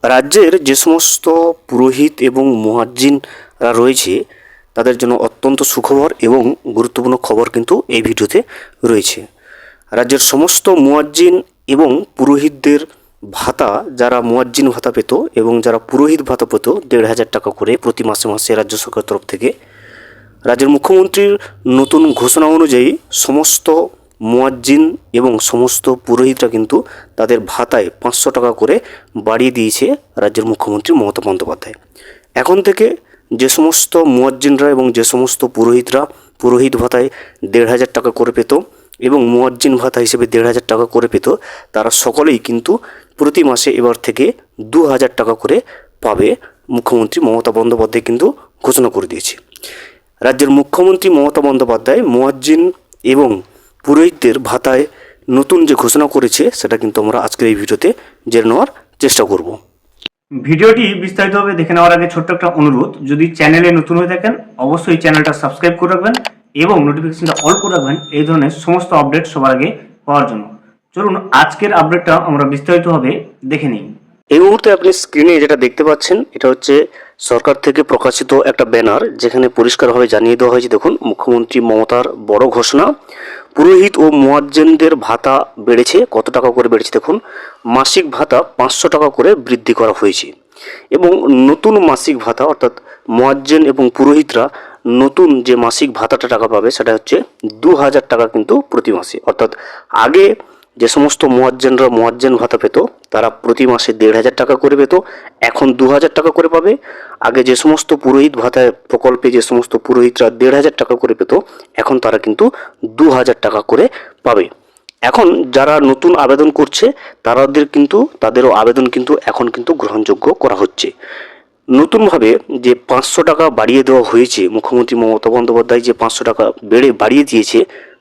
রাজ্যের যে সমস্ত পুরোহিত এবং মুয়াজ্জিনরা রয়েছে তাদের জন্য অত্যন্ত সুখবর এবং গুরুত্বপূর্ণ খবর কিন্তু এই ভিডিওতে রয়েছে। রাজ্যের সমস্ত মুয়াজ্জিন এবং পুরোহিতদের ভাতা, যারা মুয়াজ্জিন ভাতা পেত এবং যারা পুরোহিত ভাতা পেত ১,৫০০ টাকা করে প্রতি মাসে মাসে রাজ্য সরকারের তরফ থেকে, রাজ্যের মুখ্যমন্ত্রীর নতুন ঘোষণা অনুযায়ী সমস্ত মুয়াজ্জিন এবং সমস্ত পুরোহিতরা কিন্তু তাদের ভাতায় ৫০০ টাকা করে বাড়িয়ে দিয়েছে রাজ্যের মুখ্যমন্ত্রী মমতা বন্দ্যোপাধ্যায়। এখন থেকে যে সমস্ত মুয়াজ্জিনরা এবং যে সমস্ত পুরোহিতরা পুরোহিত ভাতায় ১,৫০০ টাকা করে পেত এবং মুয়াজ্জিন ভাতা হিসেবে ১,৫০০ টাকা করে পেত, তারা সকলেই কিন্তু প্রতি মাসে এবার থেকে ২,০০০ টাকা করে পাবে। মুখ্যমন্ত্রী মমতা বন্দ্যোপাধ্যায় কিন্তু ঘোষণা করে দিয়েছে। রাজ্যের মুখ্যমন্ত্রী মমতা বন্দ্যোপাধ্যায় মুয়াজ্জিন এবং পুরোহিতদের ভাতায় নতুন যে ঘোষণা করেছে সেটা কিন্তু আমরা আজকের এই ভিডিওতে জেনে নেওয়ার চেষ্টা করব। ভিডিওটি বিস্তারিতভাবে দেখে নেওয়ার আগে ছোট্ট একটা অনুরোধ, যদি চ্যানেলে নতুন হয়ে থাকেন অবশ্যই চ্যানেলটা সাবস্ক্রাইব করে রাখবেন এবং নোটিফিকেশনটা অল করে রাখবেন এই ধরনের সমস্ত আপডেট সবার আগে পাওয়ার জন্য। চলুন আজকের আপডেটটা আমরা বিস্তারিতভাবে দেখে নিই। এই মুহূর্তে আপনি স্ক্রিনে যেটা দেখতে পাচ্ছেন এটা হচ্ছে সরকার থেকে প্রকাশিত একটা ব্যানার, যেখানে পরিষ্কারভাবে জানিয়ে দেওয়া হয়েছে, দেখুন, মুখ্যমন্ত্রী মমতার বড় ঘোষণা। পুরোহিত ও মুয়াজ্জিনদের ভাতা বেড়েছে। কত টাকা করে বেড়েছে দেখুন, মাসিক ভাতা ৫০০ টাকা করে বৃদ্ধি করা হয়েছে এবং নতুন মাসিক ভাতা অর্থাৎ মুয়াজ্জিন এবং পুরোহিতরা নতুন যে মাসিক ভাতাটা টাকা পাবে সেটা হচ্ছে ২,০০০ টাকা কিন্তু প্রতি মাসে। অর্থাৎ আগে যে সমস্ত মুয়াজ্জিনরা মুয়াজ্জিন ভাতা পেত তারা প্রতি মাসে ১,৫০০ টাকা করে পেত, এখন ২,০০০ টাকা করে পাবে। আগে যে সমস্ত পুরোহিত ভাতায় প্রকল্পে যে সমস্ত পুরোহিতরা ১,৫০০ টাকা করে পেত, এখন তারা কিন্তু ২,০০০ টাকা করে পাবে। এখন যারা নতুন আবেদন করছে তাদেরও আবেদন কিন্তু এখন কিন্তু গ্রহণযোগ্য করা হচ্ছে। নতুনভাবে যে ৫০০ টাকা বাড়িয়ে দেওয়া হয়েছে, মুখ্যমন্ত্রী মমতা বন্দ্যোপাধ্যায় যে ৫০০ টাকা বাড়িয়ে দিয়েছে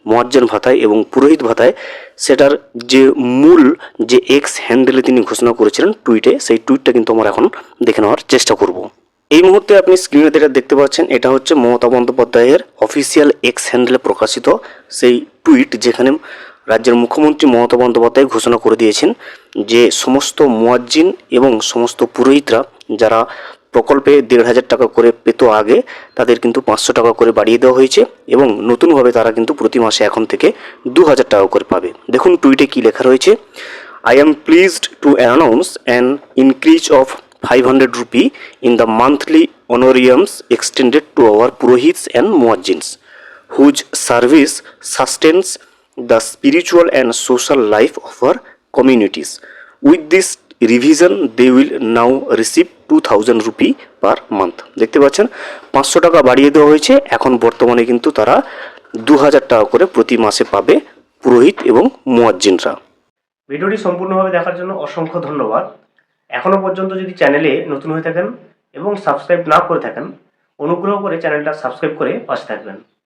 মুয়াজ্জিন ভাতায় এবং পুরোহিত ভাতায়, সেটার যে মূল যে এক্স হ্যান্ডেলে তিনি ঘোষণা করেছিলেন টুইটে, সেই টুইটটা কিন্তু আমরা এখন দেখে নেওয়ার চেষ্টা করব। এই মুহূর্তে আপনি স্ক্রিনে যেটা দেখতে পাচ্ছেন এটা হচ্ছে মমতা বন্দ্যোপাধ্যায়ের অফিসিয়াল এক্স হ্যান্ডেলে প্রকাশিত সেই টুইট, যেখানে রাজ্যের মুখ্যমন্ত্রী মমতা বন্দ্যোপাধ্যায় ঘোষণা করে দিয়েছেন যে সমস্ত মুয়াজ্জিন এবং সমস্ত পুরোহিতরা যারা প্রকল্পে ১,৫০০ টাকা করে পেত আগে, তাদের কিন্তু ৫০০ টাকা করে বাড়িয়ে দেওয়া হয়েছে এবং নতুনভাবে তারা কিন্তু প্রতি মাসে এখন থেকে ২,০০০ টাকা করে পাবে। দেখুন টুইটে কি লেখা রয়েছে, I am pleased to announce an increase of 500 rupee in the monthly honorariums extended to our Purohits and Muazzins, whose service sustains the spiritual and social life of our communities. With this revision, they will now receive 2,000 rupee per month. দেখতে পাচ্ছেন ৫০০ টাকা বাড়িয়ে দেওয়া হয়েছে, এখন বর্তমানে কিন্তু তারা ২,০০০ টাকা করে প্রতি মাসে পাবে পুরোহিত এবং মুয়াজ্জিনরা। ভিডিওটি সম্পূর্ণভাবে দেখার জন্য অসংখ্য ধন্যবাদ। এখনও পর্যন্ত যদি চ্যানেলে নতুন হয়ে থাকেন এবং সাবস্ক্রাইব না করে থাকেন, অনুগ্রহ করে চ্যানেলটা সাবস্ক্রাইব করে পাশে থাকবেন।